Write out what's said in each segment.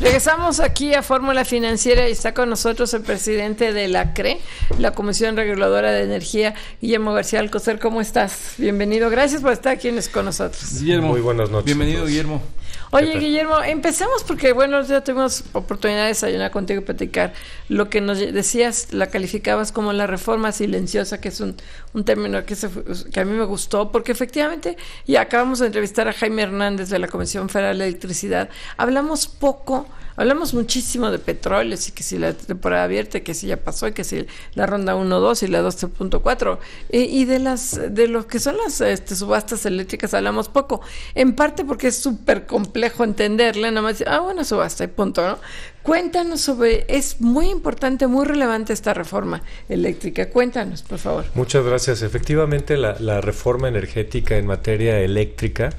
Regresamos aquí a Fórmula Financiera y está con nosotros el presidente de la CRE, la Comisión Reguladora de Energía, Guillermo García Alcocer. ¿Cómo estás? Bienvenido. Gracias por estar aquí con nosotros. Guillermo, muy buenas noches. Bienvenido, Guillermo. Oye, Guillermo, empecemos porque, bueno, ya tuvimos oportunidad de desayunar contigo y platicar. Lo que nos decías, la calificabas como la reforma silenciosa, que es un término que a mí me gustó, porque efectivamente, y acabamos de entrevistar a Jaime Hernández de la Comisión Federal de Electricidad, hablamos muchísimo de petróleos y que si la temporada abierta, que si ya pasó, y que si la ronda 1.2 y la 2.4, y de lo que son las subastas eléctricas hablamos poco, en parte porque es súper complejo entenderla, nada más, bueno, subasta y punto, ¿no? Cuéntanos es muy importante, muy relevante esta reforma eléctrica. Cuéntanos, por favor. Muchas gracias. Efectivamente, la reforma energética en materia eléctrica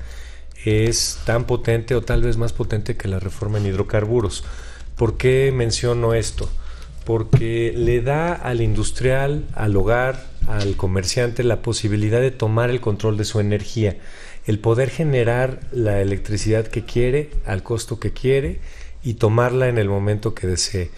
es tan potente o tal vez más potente que la reforma en hidrocarburos. ¿Por qué menciono esto? Porque le da al industrial, al hogar, al comerciante la posibilidad de tomar el control de su energía, el poder generar la electricidad que quiere, al costo que quiere y tomarla en el momento que desee.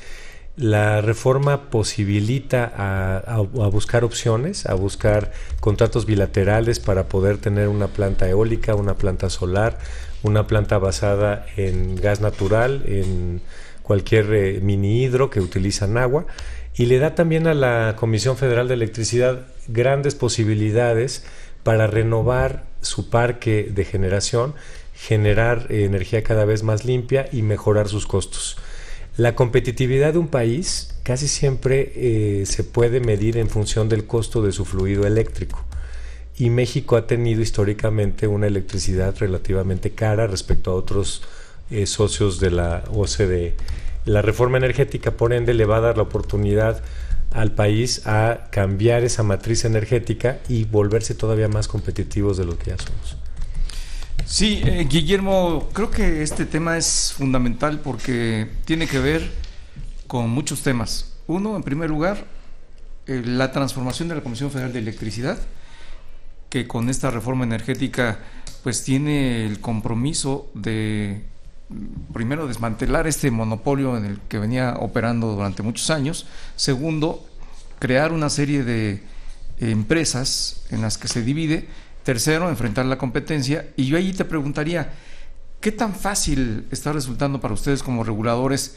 La reforma posibilita a buscar opciones, a buscar contratos bilaterales para poder tener una planta eólica, una planta solar, una planta basada en gas natural, en cualquier mini hidro que utilizan agua, y le da también a la Comisión Federal de Electricidad grandes posibilidades para renovar su parque de generación, generar energía cada vez más limpia y mejorar sus costos. La competitividad de un país casi siempre se puede medir en función del costo de su fluido eléctrico, y México ha tenido históricamente una electricidad relativamente cara respecto a otros socios de la OCDE. La reforma energética, por ende, le va a dar la oportunidad al país a cambiar esa matriz energética y volverse todavía más competitivos de lo que ya somos. Sí, Guillermo, creo que este tema es fundamental porque tiene que ver con muchos temas. Uno, en primer lugar, la transformación de la Comisión Federal de Electricidad, que con esta reforma energética pues tiene el compromiso de, primero, desmantelar este monopolio en el que venía operando durante muchos años. Segundo, crear una serie de empresas en las que se divide. Tercero, enfrentar la competencia. Y yo allí te preguntaría, ¿qué tan fácil está resultando para ustedes como reguladores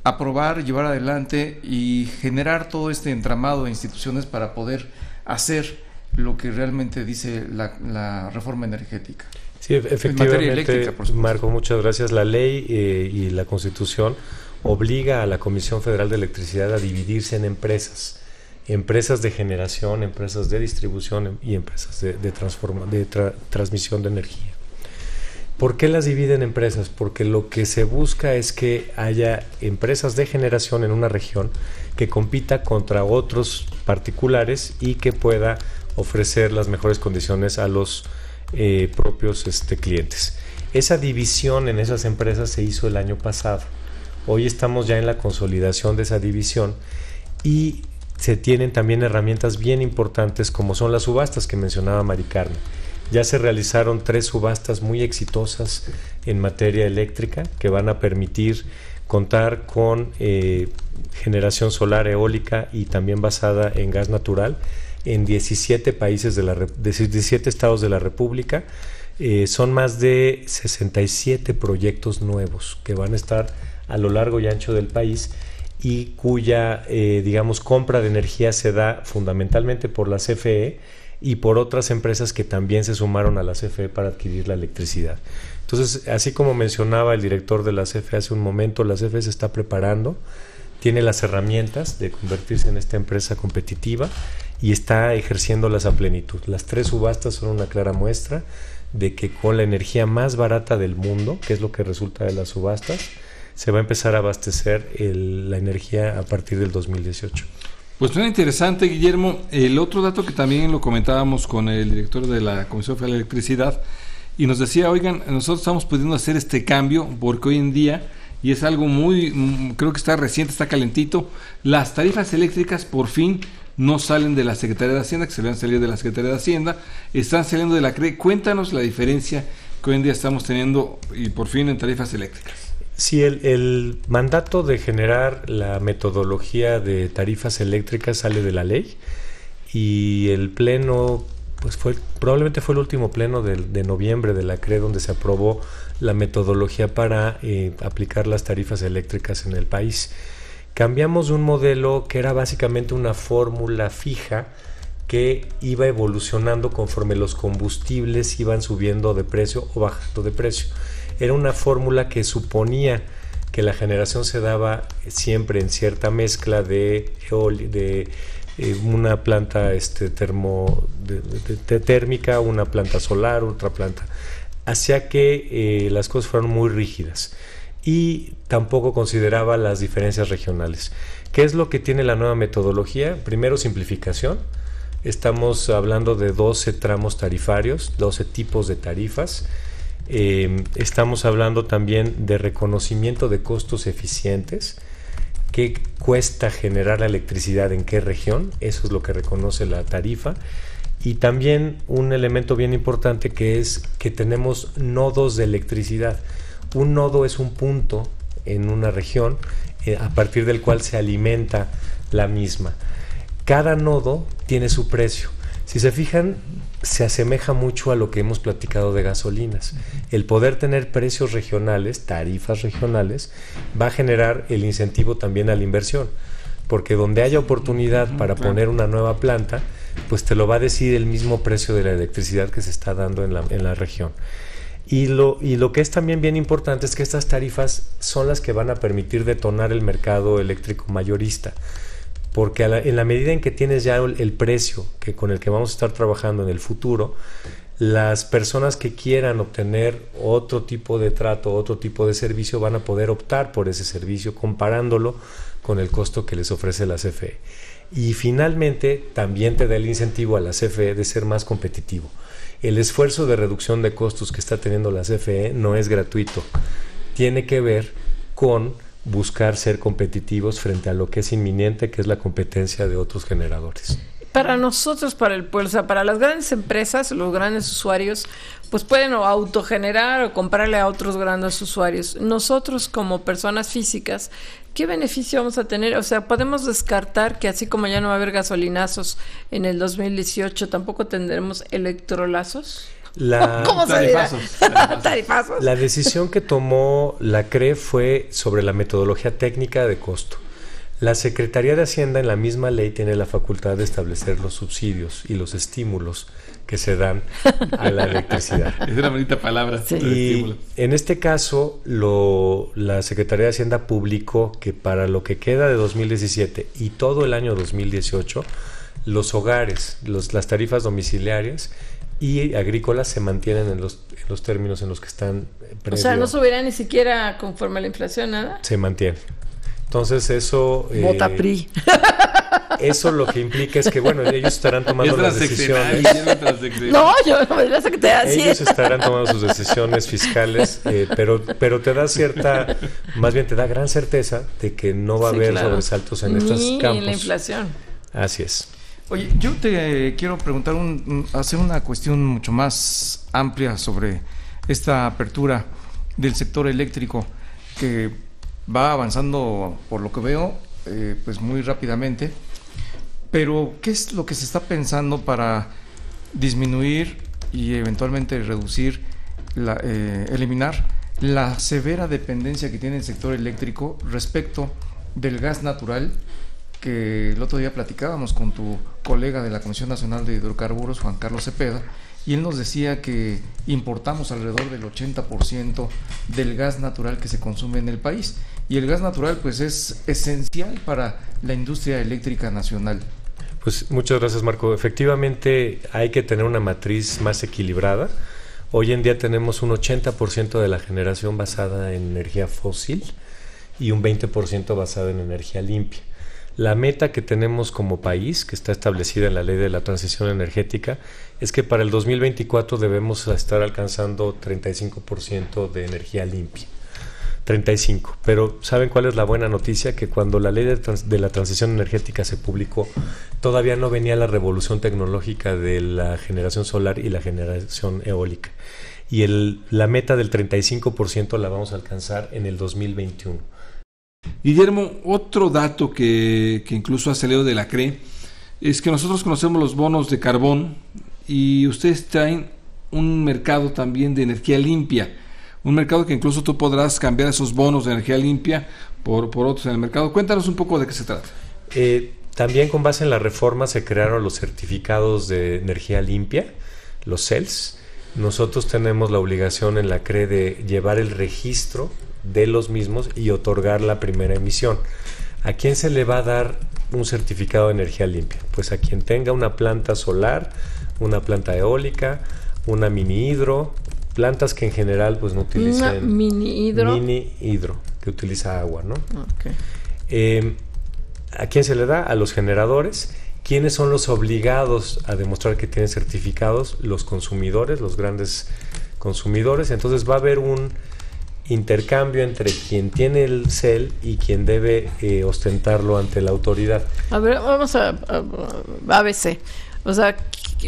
aprobar, llevar adelante y generar todo este entramado de instituciones para poder hacer lo que realmente dice la reforma energética? Sí, efectivamente, Marco, muchas gracias. La ley y la Constitución obliga a la Comisión Federal de Electricidad a dividirse en empresas de generación, empresas de distribución y empresas de transmisión de energía. ¿Por qué las divide en empresas? Porque lo que se busca es que haya empresas de generación en una región que compita contra otros particulares y que pueda ofrecer las mejores condiciones a los propios clientes. Esa división en esas empresas se hizo el año pasado. Hoy estamos ya en la consolidación de esa división y se tienen también herramientas bien importantes como son las subastas que mencionaba Mari Carmen. Ya se realizaron 3 subastas muy exitosas en materia eléctrica que van a permitir contar con generación solar, eólica y también basada en gas natural en 17 países de 17 estados de la República. Son más de 67 proyectos nuevos que van a estar a lo largo y ancho del país y cuya, compra de energía se da fundamentalmente por la CFE y por otras empresas que también se sumaron a la CFE para adquirir la electricidad. Entonces, así como mencionaba el director de la CFE hace un momento, la CFE se está preparando, tiene las herramientas de convertirse en esta empresa competitiva y está ejerciéndolas a plenitud. Las 3 subastas son una clara muestra de que con la energía más barata del mundo, que es lo que resulta de las subastas, se va a empezar a abastecer la energía a partir del 2018. Pues suena interesante, Guillermo. El otro dato que también lo comentábamos con el director de la Comisión Federal de Electricidad y nos decía, oigan, nosotros estamos pudiendo hacer este cambio porque hoy en día, y es algo creo que está reciente, está calentito, las tarifas eléctricas por fin no salen de la Secretaría de Hacienda, que se deben salir de la Secretaría de Hacienda, están saliendo de la CRE. Cuéntanos la diferencia que hoy en día estamos teniendo y por fin en tarifas eléctricas. Sí, el mandato de generar la metodología de tarifas eléctricas sale de la ley, y el pleno, pues probablemente fue el último pleno de noviembre de la CRE donde se aprobó la metodología para aplicar las tarifas eléctricas en el país. Cambiamos de un modelo que era básicamente una fórmula fija que iba evolucionando conforme los combustibles iban subiendo de precio o bajando de precio. Era una fórmula que suponía que la generación se daba siempre en cierta mezcla de una planta térmica, una planta solar, otra planta. Hacía que las cosas fueran muy rígidas, y tampoco consideraba las diferencias regionales. ¿Qué es lo que tiene la nueva metodología? Primero, simplificación. Estamos hablando de 12 tramos tarifarios, 12 tipos de tarifas. Estamos hablando también de reconocimiento de costos eficientes. ¿Qué cuesta generar la electricidad en qué región? Eso es lo que reconoce la tarifa. Y también un elemento bien importante, que es que tenemos nodos de electricidad. Un nodo es un punto en una región a partir del cual se alimenta la misma. Cada nodo tiene su precio. Si se fijan, se asemeja mucho a lo que hemos platicado de gasolinas. El poder tener precios regionales, tarifas regionales, va a generar el incentivo también a la inversión, porque donde haya oportunidad para poner una nueva planta, pues te lo va a decir el mismo precio de la electricidad que se está dando en la región. Y lo que es también bien importante es que estas tarifas son las que van a permitir detonar el mercado eléctrico mayorista, porque en la medida en que tienes ya el precio con el que vamos a estar trabajando en el futuro, las personas que quieran obtener otro tipo de trato, otro tipo de servicio, van a poder optar por ese servicio comparándolo con el costo que les ofrece la CFE. Y finalmente también te da el incentivo a la CFE de ser más competitivo. El esfuerzo de reducción de costos que está teniendo la CFE no es gratuito, tiene que ver con buscar ser competitivos frente a lo que es inminente, que es la competencia de otros generadores. Para nosotros, para el pueblo, o sea, para las grandes empresas, los grandes usuarios, pues pueden o autogenerar o comprarle a otros grandes usuarios. Nosotros, como personas físicas, ¿qué beneficio vamos a tener? O sea, podemos descartar que así como ya no va a haber gasolinazos en el 2018, tampoco tendremos electrolazos. ¿Cómo se dirá? Tarifazos. La decisión que tomó la CRE fue sobre la metodología técnica de costo. La Secretaría de Hacienda en la misma ley tiene la facultad de establecer los subsidios y los estímulos que se dan a la electricidad. Es una bonita palabra. Sí. Y en este caso, la Secretaría de Hacienda publicó que para lo que queda de 2017 y todo el año 2018, los hogares, las tarifas domiciliarias y agrícolas se mantienen en los términos en los que están previo. O sea, no subirá ni siquiera conforme a la inflación, nada. Se mantiene. Entonces eso... Vota PRI. Eso lo que implica es que, bueno, ellos estarán tomando las decisiones. No, yo no me la secretaria. Ellos estarán tomando sus decisiones fiscales, pero te da más bien te da gran certeza de que no va a haber sobresaltos en estos campos. Ni la inflación. Así es. Oye, yo te quiero preguntar, hacer una cuestión mucho más amplia sobre esta apertura del sector eléctrico que va avanzando, por lo que veo, pues muy rápidamente. Pero, ¿qué es lo que se está pensando para disminuir y eventualmente reducir, eliminar la severa dependencia que tiene el sector eléctrico respecto del gas natural? Que el otro día platicábamos con tu colega de la Comisión Nacional de Hidrocarburos, Juan Carlos Cepeda, y él nos decía que importamos alrededor del 80% del gas natural que se consume en el país, y el gas natural pues es esencial para la industria eléctrica nacional. Pues muchas gracias, Marco. Efectivamente hay que tener una matriz más equilibrada. Hoy en día tenemos un 80% de la generación basada en energía fósil y un 20% basada en energía limpia. La meta que tenemos como país, que está establecida en la Ley de la Transición Energética, es que para el 2024 debemos estar alcanzando 35% de energía limpia. 35. Pero ¿saben cuál es la buena noticia? Que cuando la ley de la transición energética se publicó, todavía no venía la revolución tecnológica de la generación solar y la generación eólica. Y la meta del 35% la vamos a alcanzar en el 2021. Guillermo, otro dato que incluso ha salido de la CRE es que nosotros conocemos los bonos de carbón y ustedes traen un mercado también de energía limpia, un mercado que incluso tú podrás cambiar esos bonos de energía limpia por otros en el mercado. Cuéntanos un poco de qué se trata. También con base en la reforma se crearon los certificados de energía limpia, los CELS. Nosotros tenemos la obligación en la CRE de llevar el registro de los mismos y otorgar la primera emisión. ¿A quién se le va a dar un certificado de energía limpia? Pues a quien tenga una planta solar, una planta eólica, una mini hidro, plantas que en general pues no utilicen... ¿Una mini hidro? Mini hidro, que utiliza agua, ¿no? Okay. ¿A quién se le da? A los generadores. ¿Quiénes son los obligados a demostrar que tienen certificados? Los consumidores, los grandes consumidores. Entonces va a haber un intercambio entre quien tiene el CEL y quien debe ostentarlo ante la autoridad. A ver, vamos a ABC. O sea,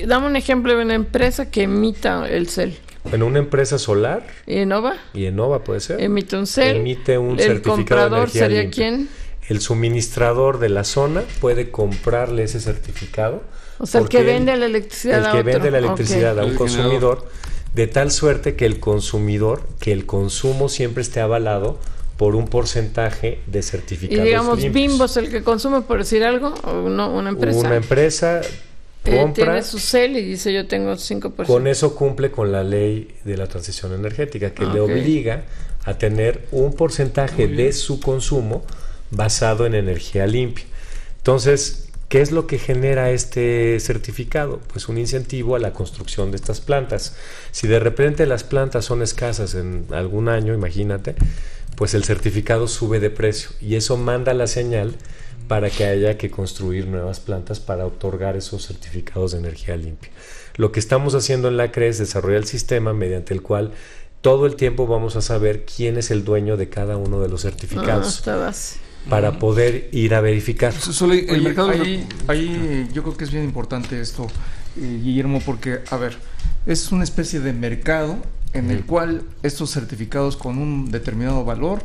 dame un ejemplo de una empresa que emita el CEL. Bueno, una empresa solar. ¿Y Enova? Y Enova puede ser. Emite un CEL. Emite un ¿El certificado comprador de energía sería limpia. quién? El suministrador de la zona puede comprarle ese certificado. O sea, el que vende la electricidad a otro. El que vende la electricidad a un El consumidor, de tal suerte que el consumidor, que el consumo siempre esté avalado por un porcentaje de certificados y digamos, limpios. Bimbo es el que consume, por decir algo, o no, una empresa. Una empresa compra, tiene su CEL y dice yo tengo 5%. con eso cumple con la ley de la transición energética, que le obliga a tener un porcentaje de su consumo basado en energía limpia. Entonces, ¿qué es lo que genera este certificado? Pues un incentivo a la construcción de estas plantas. Si de repente las plantas son escasas en algún año, imagínate, pues el certificado sube de precio y eso manda la señal para que haya que construir nuevas plantas para otorgar esos certificados de energía limpia. Lo que estamos haciendo en la CRE es desarrollar el sistema mediante el cual todo el tiempo vamos a saber quién es el dueño de cada uno de los certificados. Para poder ir a verificar. El mercado ahí yo creo que es bien importante esto, Guillermo, porque, a ver, es una especie de mercado en el cual estos certificados con un determinado valor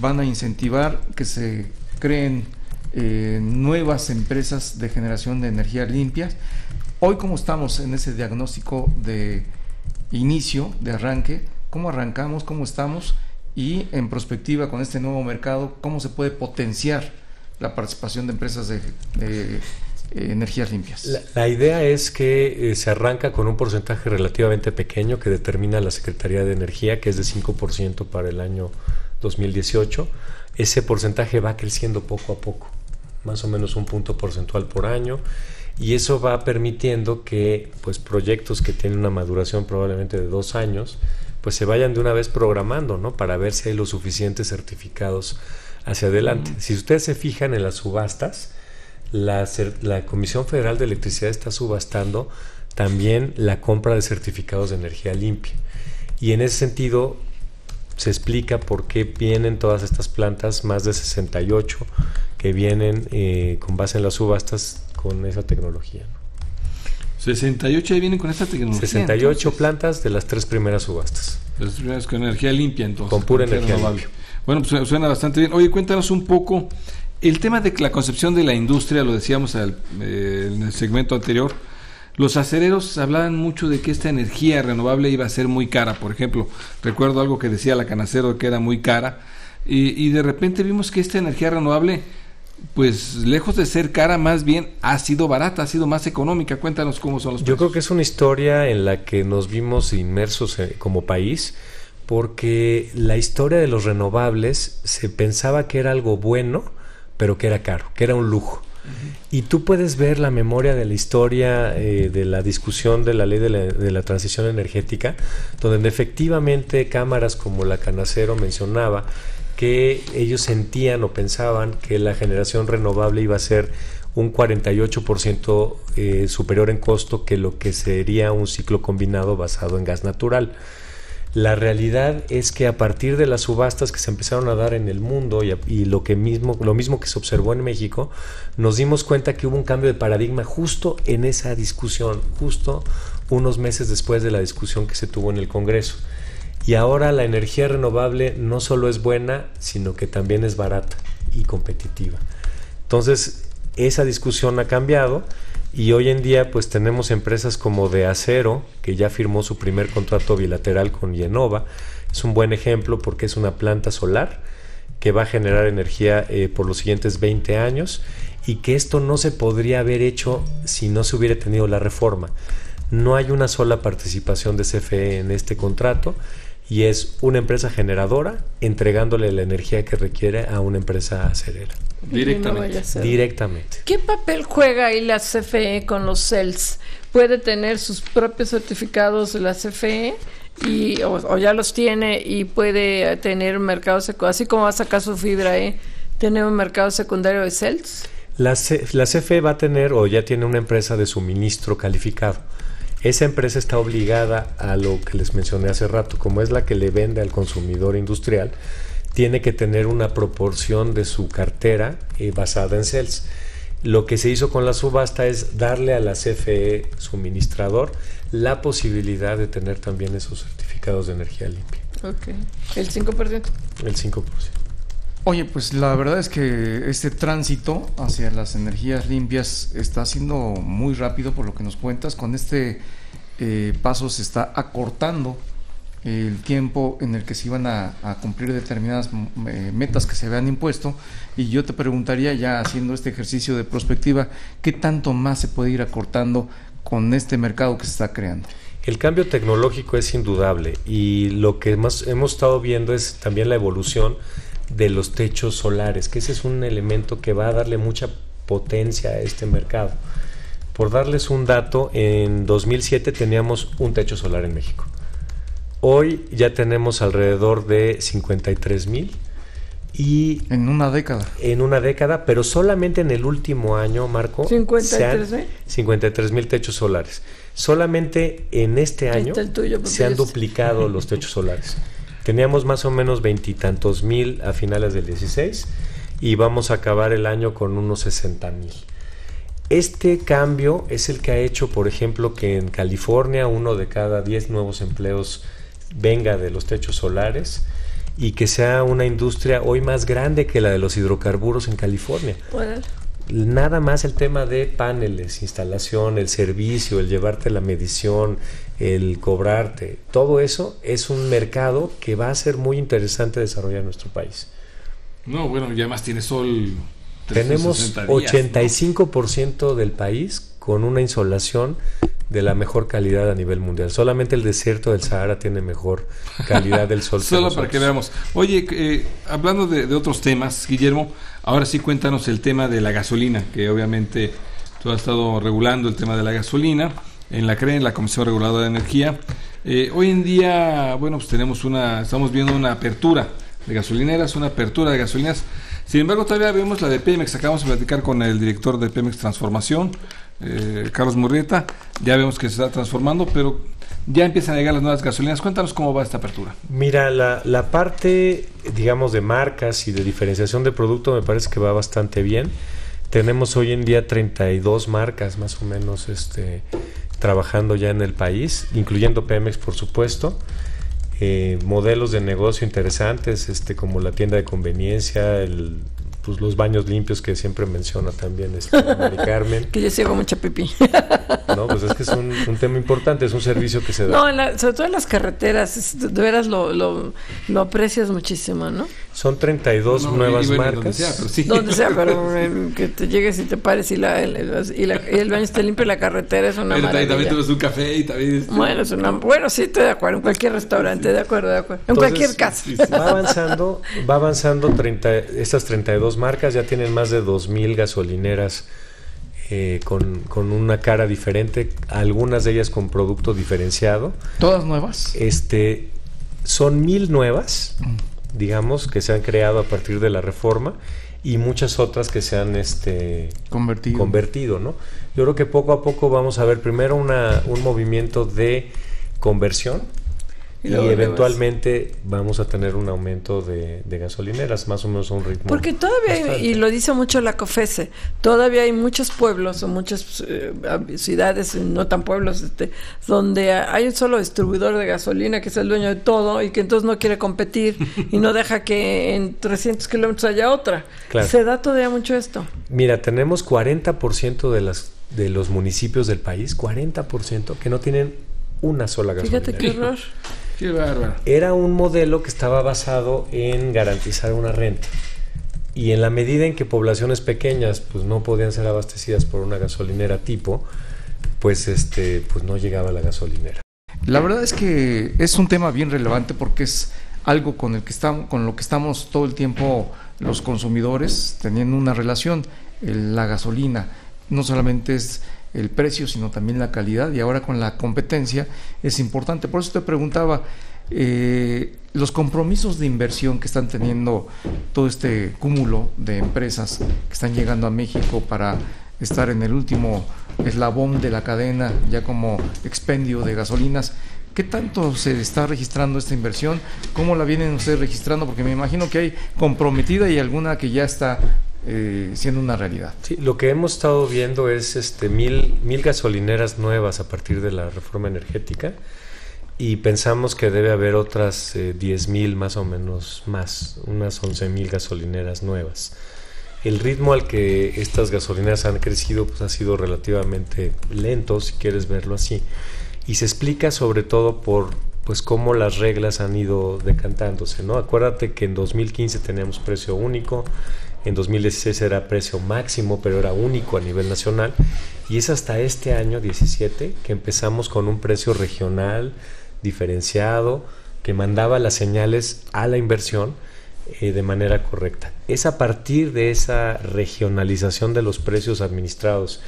van a incentivar que se creen nuevas empresas de generación de energía limpia. Hoy, ¿cómo estamos en ese diagnóstico de inicio, de arranque? ¿Cómo arrancamos? ¿Cómo estamos? Y en perspectiva con este nuevo mercado, ¿cómo se puede potenciar la participación de empresas de energías limpias? La idea es que se arranca con un porcentaje relativamente pequeño que determina la Secretaría de Energía, que es de 5% para el año 2018. Ese porcentaje va creciendo poco a poco, más o menos un punto porcentual por año, y eso va permitiendo que pues proyectos que tienen una maduración probablemente de 2 años pues se vayan de una vez programando, ¿no? Para ver si hay los suficientes certificados hacia adelante. Si ustedes se fijan en las subastas, la Comisión Federal de Electricidad está subastando también la compra de certificados de energía limpia. Y en ese sentido se explica por qué vienen todas estas plantas, más de 68, que vienen con base en las subastas con esa tecnología, ¿no? 68 ya vienen con esta tecnología. 68 entonces, plantas de las 3 primeras subastas. Las primeras con energía limpia, entonces. Con pura energía renovable. limpia. Bueno, pues suena bastante bien. Oye, cuéntanos un poco el tema de la concepción de la industria, lo decíamos en el segmento anterior. Los acereros hablaban mucho de que esta energía renovable iba a ser muy cara. Por ejemplo, recuerdo algo que decía la Canacero, que era muy cara. Y de repente vimos que esta energía renovable, pues lejos de ser cara, más bien ha sido barata, ha sido más económica. Cuéntanos cómo son los precios. Yo creo que es una historia en la que nos vimos inmersos como país, porque la historia de los renovables se pensaba que era algo bueno, pero que era caro, que era un lujo. Y tú puedes ver la memoria de la historia de la discusión de la ley de la transición energética, donde efectivamente cámaras como la Canacero mencionaba que ellos sentían o pensaban que la generación renovable iba a ser un 48% superior en costo que lo que sería un ciclo combinado basado en gas natural. La realidad es que a partir de las subastas que se empezaron a dar en el mundo y lo mismo que se observó en México, nos dimos cuenta que hubo un cambio de paradigma justo en esa discusión, justo unos meses después de la discusión que se tuvo en el Congreso. Y ahora la energía renovable no solo es buena, sino que también es barata y competitiva. Entonces, esa discusión ha cambiado y hoy en día pues tenemos empresas como de acero, que ya firmó su primer contrato bilateral con Yenova. Es un buen ejemplo porque es una planta solar que va a generar energía por los siguientes 20 años y que esto no se podría haber hecho si no se hubiera tenido la reforma. No hay una sola participación de CFE en este contrato y es una empresa generadora entregándole la energía que requiere a una empresa acerera. Directamente. ¿Qué papel juega ahí la CFE con los CELS? ¿Puede tener sus propios certificados de la CFE o ya los tiene y puede tener un mercado secundario, así como va a sacar su fibra, tener un mercado secundario de CELS? La CFE va a tener o ya tiene una empresa de suministro calificado. Esa empresa está obligada a lo que les mencioné hace rato, como es la que le vende al consumidor industrial, tiene que tener una proporción de su cartera basada en CELS. Lo que se hizo con la subasta es darle a la CFE suministrador la posibilidad de tener también esos certificados de energía limpia. Ok. ¿El 5%? El 5%. Oye, pues la verdad es que este tránsito hacia las energías limpias está siendo muy rápido por lo que nos cuentas. Con este paso se está acortando el tiempo en el que se iban a cumplir determinadas metas que se habían impuesto, y yo te preguntaría, ya haciendo este ejercicio de prospectiva, ¿qué tanto más se puede ir acortando con este mercado que se está creando? El cambio tecnológico es indudable y lo que más hemos estado viendo es también la evolución de los techos solares, que ese es un elemento que va a darle mucha potencia a este mercado. Por darles un dato, en 2007 teníamos un techo solar en México. Hoy ya tenemos alrededor de 53,000 y en una década. En una década, pero solamente en el último año, Marco, 53,000 techos solares. Solamente en este año se han duplicado los techos solares. Teníamos más o menos 20 y tantos mil a finales del 16 y vamos a acabar el año con unos 60,000. Este cambio es el que ha hecho, por ejemplo, que en California 1 de cada 10 nuevos empleos venga de los techos solares y que sea una industria hoy más grande que la de los hidrocarburos en California. Bueno. Nada más el tema de paneles, instalación, el servicio, el llevarte la medición, el cobrarte, todo eso es un mercado que va a ser muy interesante desarrollar en nuestro país. No, bueno, ya más tiene sol. Tenemos 85% del país con una insolación de la mejor calidad a nivel mundial. Solamente el desierto del Sahara tiene mejor calidad del sol. Solo para que veamos. Oye, hablando de otros temas, Guillermo, ahora sí cuéntanos el tema de la gasolina, que obviamente tú has estado regulando el tema de la gasolina en la CRE, en la Comisión Reguladora de Energía. Hoy en día, bueno, pues estamos viendo una apertura de gasolineras, una apertura de gasolineras. Sin embargo, todavía vemos la de Pemex. Acabamos de platicar con el director de Pemex Transformación, Carlos Murrieta. Ya vemos que se está transformando, pero ya empiezan a llegar las nuevas gasolineras. Cuéntanos cómo va esta apertura. Mira, la parte, digamos, de marcas y de diferenciación de producto me parece que va bastante bien. Tenemos hoy en día 32 marcas más o menos trabajando ya en el país, incluyendo Pemex, por supuesto. Modelos de negocio interesantes, como la tienda de conveniencia, pues los baños limpios que siempre menciona también Mari Carmen. Que yo sí hago mucha pipí. No, pues es que es un tema importante, es un servicio que se da. No, sobre todo en las carreteras, de veras lo aprecias muchísimo, ¿no? Son 32 nuevas marcas. Donde sea, pero que te llegues y te pares y el baño esté limpio y la carretera es una maravilla. También tomas un café y también... Bueno, sí, estoy de acuerdo, en cualquier restaurante, de acuerdo. En Entonces, cualquier casa. Va avanzando estas 32 marcas, ya tienen más de 2,000 gasolineras con una cara diferente, algunas de ellas con producto diferenciado. ¿Todas nuevas? Son 1,000 nuevas, digamos, que se han creado a partir de la reforma y muchas otras que se han convertido, ¿no? Yo creo que poco a poco vamos a ver primero un movimiento de conversión Y eventualmente vamos a tener un aumento de gasolineras, más o menos a un ritmo. Porque todavía, y lo dice mucho la COFESE, todavía hay muchos pueblos o muchas ciudades, no tan pueblos, donde hay un solo distribuidor de gasolina que es el dueño de todo y que entonces no quiere competir y no deja que en 300 kilómetros haya otra. Claro. ¿Se da todavía mucho esto? Mira, tenemos 40% de los municipios del país, 40% que no tienen una sola gasolinera. Fíjate qué horror. Qué bárbaro. Era un modelo que estaba basado en garantizar una renta. Y en la medida en que poblaciones pequeñas pues no podían ser abastecidas por una gasolinera tipo, pues pues no llegaba la gasolinera. La verdad es que es un tema bien relevante porque es algo con lo que estamos todo el tiempo los consumidores teniendo una relación. La gasolina no solamente es el precio, sino también la calidad, y ahora con la competencia es importante. Por eso te preguntaba, los compromisos de inversión que están teniendo todo este cúmulo de empresas que están llegando a México para estar en el último eslabón de la cadena, ya como expendio de gasolinas, ¿qué tanto se está registrando esta inversión? ¿Cómo la vienen ustedes registrando? Porque me imagino que hay comprometida y alguna que ya está siendo una realidad. Sí, lo que hemos estado viendo es 1,000 gasolineras nuevas a partir de la reforma energética, y pensamos que debe haber otras 10,000 más o menos más, unas 11,000 gasolineras nuevas. El ritmo al que estas gasolineras han crecido pues ha sido relativamente lento, si quieres verlo así, y se explica sobre todo por pues cómo las reglas han ido decantándose, ¿no? Acuérdate que en 2015 teníamos precio único, en 2016 era precio máximo, pero era único a nivel nacional, y es hasta este año 17 que empezamos con un precio regional diferenciado que mandaba las señales a la inversión de manera correcta. Es a partir de esa regionalización de los precios administrados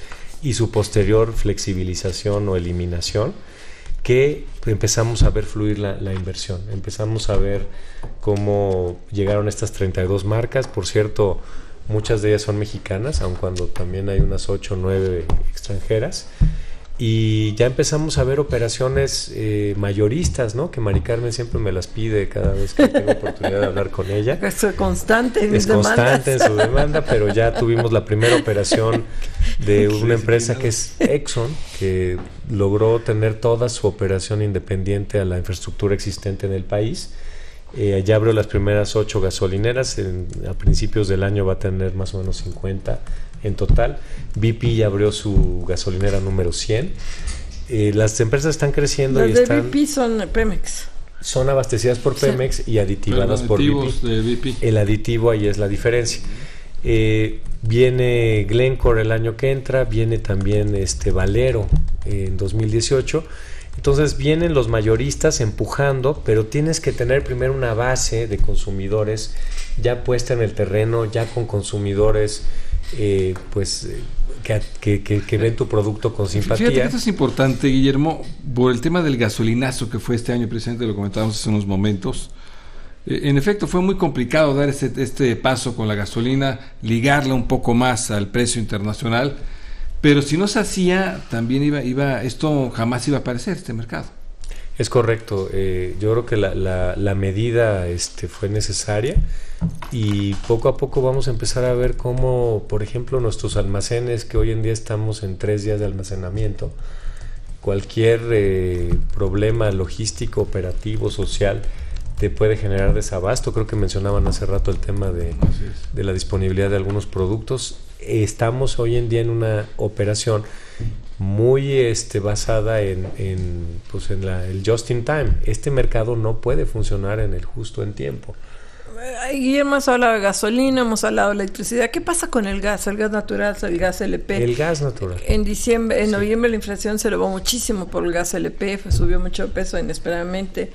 y su posterior flexibilización o eliminación que empezamos a ver fluir la inversión. Empezamos a ver cómo llegaron estas 32 marcas. Por cierto, muchas de ellas son mexicanas, aun cuando también hay unas 8 o 9 extranjeras. Y ya empezamos a ver operaciones mayoristas, ¿no? Que Mari Carmen siempre me las pide cada vez que tengo oportunidad de hablar con ella. Es constante en es constante en su demanda, pero ya tuvimos la primera operación de una empresa que es Exxon, que logró tener toda su operación independiente a la infraestructura existente en el país. Ya abrió las primeras 8 gasolineras, a principios del año va a tener más o menos 50 en total. BP ya abrió su gasolinera número 100. Las empresas están creciendo. Las de BP son Pemex. Son abastecidas por Pemex y aditivadas por BP. De BP. El aditivo ahí es la diferencia. Viene Glencore el año que entra, viene también Valero en 2018. Entonces vienen los mayoristas empujando, pero tienes que tener primero una base de consumidores ya puesta en el terreno, ya con consumidores que ven tu producto con simpatía. Fíjate que esto es importante, Guillermo, por el tema del gasolinazo que fue este año, precisamente lo comentábamos hace unos momentos. En efecto, fue muy complicado dar este paso con la gasolina, ligarla un poco más al precio internacional. Pero si no se hacía, también esto jamás iba a aparecer, este mercado. Es correcto. Yo creo que la medida fue necesaria, y poco a poco vamos a empezar a ver cómo, por ejemplo, nuestros almacenes, que hoy en día estamos en 3 días de almacenamiento, cualquier problema logístico, operativo, social, te puede generar desabasto. Creo que mencionaban hace rato el tema de la disponibilidad de algunos productos. Estamos hoy en día en una operación muy basada en el just in time. Este mercado no puede funcionar en el justo en tiempo. Guillermo, hemos hablado de gasolina, hemos hablado de electricidad. ¿Qué pasa con el gas natural, el gas LP? El gas natural. En noviembre la inflación se elevó muchísimo por el gas LP, subió mucho de peso inesperadamente.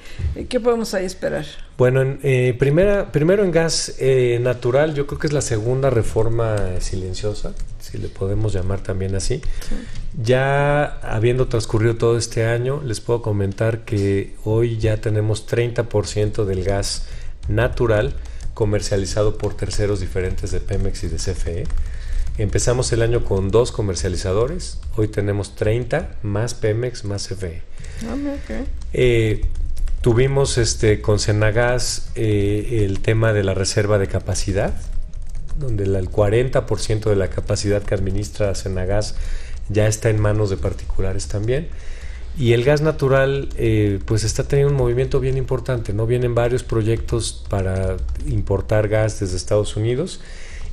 ¿Qué podemos ahí esperar? Bueno, primero en gas natural, yo creo que es la segunda reforma silenciosa, si le podemos llamar también así. Sí. Ya habiendo transcurrido todo este año, les puedo comentar que hoy ya tenemos 30% del gas natural comercializado por terceros diferentes de Pemex y de CFE. Empezamos el año con 2 comercializadores, hoy tenemos 30 más Pemex más CFE. Okay. Tuvimos con Senagas el tema de la reserva de capacidad, donde el 40% de la capacidad que administra Senagas ya está en manos de particulares también. Y el gas natural pues está teniendo un movimiento bien importante, ¿no? Vienen varios proyectos para importar gas desde Estados Unidos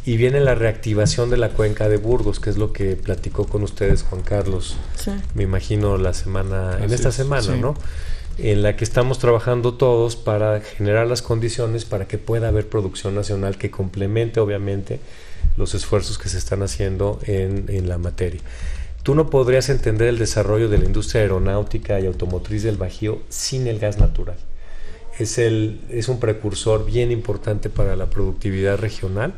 y viene la reactivación de la cuenca de Burgos, que es lo que platicó con ustedes Juan Carlos, sí. Me imagino esta semana, sí. ¿No? En la que estamos trabajando todos para generar las condiciones para que pueda haber producción nacional que complemente obviamente los esfuerzos que se están haciendo en la materia. Tú no podrías entender el desarrollo de la industria aeronáutica y automotriz del Bajío sin el gas natural. Es un precursor bien importante para la productividad regional,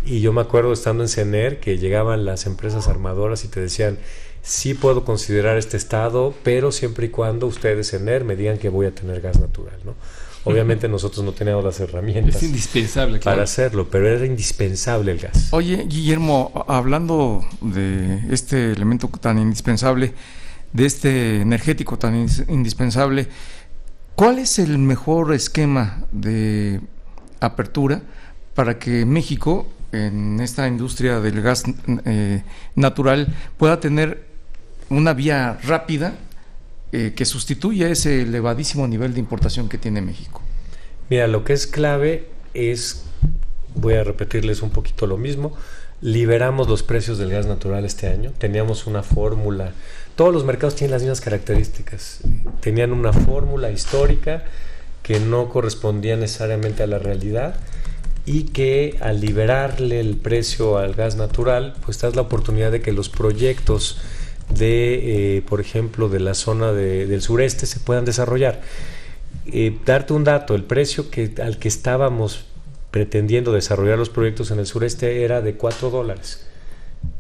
y yo me acuerdo estando en CENER que llegaban las empresas armadoras y te decían: sí puedo considerar este estado, pero siempre y cuando ustedes CENER me digan que voy a tener gas natural, ¿no? Obviamente nosotros no teníamos las herramientas. Es indispensable, claro, para hacerlo, pero era indispensable el gas. Oye, Guillermo, hablando de este elemento tan indispensable, de este energético tan indispensable, ¿cuál es el mejor esquema de apertura para que México, en esta industria del gas natural, pueda tener una vía rápida que sustituya ese elevadísimo nivel de importación que tiene México? Mira, lo que es clave es, voy a repetirles un poquito lo mismo, liberamos los precios del gas natural este año, teníamos una fórmula, todos los mercados tienen las mismas características, tenían una fórmula histórica que no correspondía necesariamente a la realidad, y que al liberarle el precio al gas natural, pues te das la oportunidad de que los proyectos por ejemplo, de la zona del sureste se puedan desarrollar. Darte un dato, el precio al que estábamos pretendiendo desarrollar los proyectos en el sureste era de $4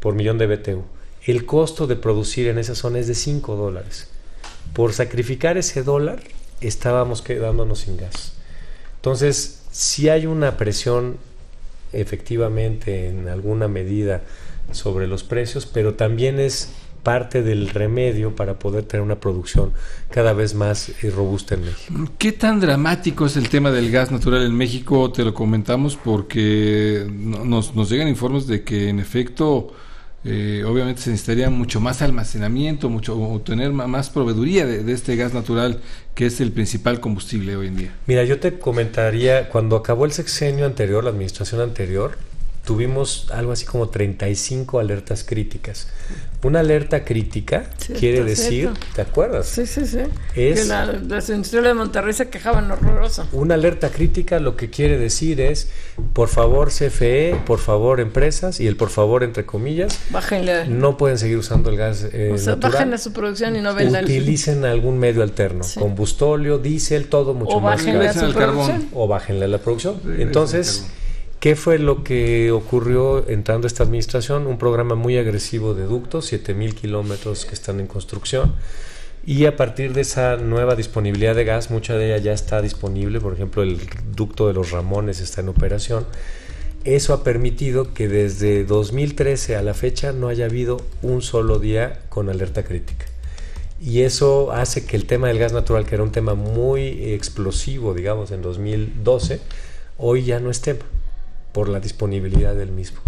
por millón de BTU. El costo de producir en esa zona es de $5. Por sacrificar ese dólar, estábamos quedándonos sin gas. Entonces, sí hay una presión efectivamente en alguna medida sobre los precios, pero también es parte del remedio para poder tener una producción cada vez más robusta en México. ¿Qué tan dramático es el tema del gas natural en México? Te lo comentamos porque nos llegan informes de que en efecto obviamente se necesitaría mucho más almacenamiento, o tener más proveeduría de este gas natural, que es el principal combustible hoy en día. Mira, yo te comentaría, cuando acabó el sexenio anterior, la administración anterior, tuvimos algo así como 35 alertas críticas. Una alerta crítica quiere decir, ¿te acuerdas? Sí. Que las industriales de Monterrey se quejaban horroroso. Una alerta crítica lo que quiere decir es, por favor CFE, por favor empresas, y el por favor entre comillas, bájenle. No pueden seguir usando el gas natural. Bájenle su producción y no vendan. Utilicen algún medio alterno, combustóleo, diésel, todo mucho más. O bájenle a su producción. O bájenle a la producción. Entonces, ¿qué fue lo que ocurrió entrando esta administración? Un programa muy agresivo de ductos, 7,000 kilómetros que están en construcción, y a partir de esa nueva disponibilidad de gas, mucha de ella ya está disponible. Por ejemplo, el ducto de los Ramones está en operación. Eso ha permitido que desde 2013 a la fecha no haya habido un solo día con alerta crítica. Y eso hace que el tema del gas natural, que era un tema muy explosivo, digamos, en 2012, hoy ya no es tema, por la disponibilidad del mismo.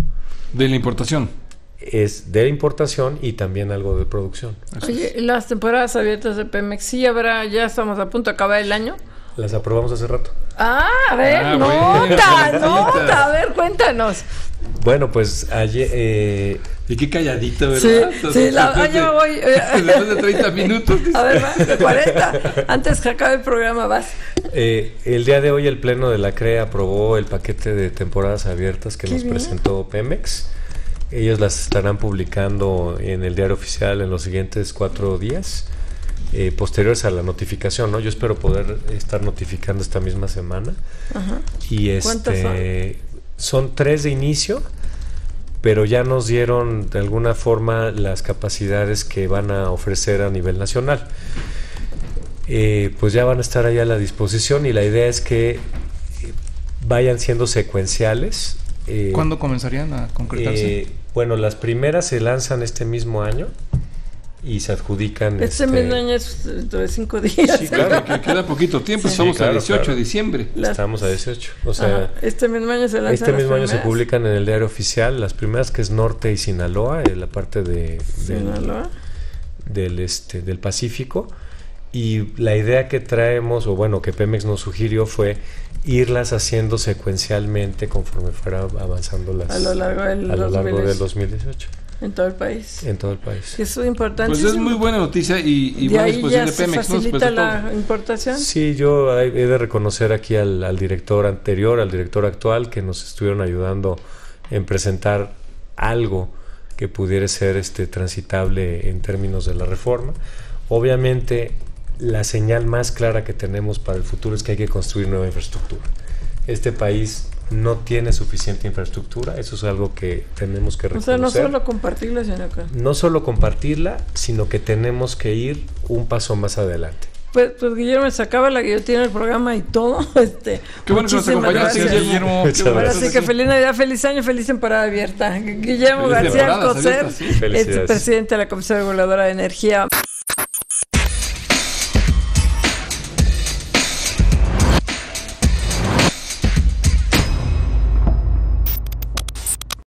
¿De la importación? Es de la importación y también algo de producción. Oye, las temporadas abiertas de Pemex, ¿sí habrá? Ya estamos a punto de acabar el año. Las aprobamos hace rato. A ver, nota, a ver, cuéntanos. Bueno, pues ayer... Y qué calladito, ¿verdad? Sí, yo me voy. Después de 30 minutos. A ver, va, de 40. Antes que acabe el programa, vas. El día de hoy el Pleno de la CRE aprobó el paquete de temporadas abiertas que nos presentó Pemex. Ellos las estarán publicando en el diario oficial en los siguientes 4 días, posteriores a la notificación, ¿no? Yo espero poder estar notificando esta misma semana. Ajá. Y ¿cuántas son 3 de inicio, pero ya nos dieron de alguna forma las capacidades que van a ofrecer a nivel nacional. Pues ya van a estar ahí a la disposición, y la idea es que vayan siendo secuenciales. ¿Cuándo comenzarían a concretarse? Bueno, las primeras se lanzan este mismo año, y se adjudican. Este mismo año es dentro de 5 días. Sí, claro. Que queda poquito tiempo, estamos a 18 de diciembre. Estamos a 18. O sea, este mismo año se lanzan. Este mismo año se publican en el diario oficial las primeras, que es Norte y Sinaloa, en la parte del Pacífico. Y la idea que traemos, o bueno, que Pemex nos sugirió, fue irlas haciendo secuencialmente conforme fuera avanzando a lo largo del 2018. En todo el país. En todo el país. Eso es importante. Pues es muy buena noticia y buena disposición de Pemex. ¿Se facilita la importación? Sí, yo he de reconocer aquí al director anterior, al director actual, que nos estuvieron ayudando en presentar algo que pudiera ser transitable en términos de la reforma. Obviamente, la señal más clara que tenemos para el futuro es que hay que construir nueva infraestructura. Este país no tiene suficiente infraestructura, eso es algo que tenemos que reconocer. O sea, no solo compartirla, sino que... No solo compartirla, sino que tenemos que ir un paso más adelante. Pues Guillermo, se acaba la guillotina del programa y todo. Qué bueno que nos acompañaste, Guillermo. Ahora sí que feliz Navidad, feliz año, feliz temporada abierta. Guillermo García Alcocer, presidente de la Comisión Reguladora de Energía.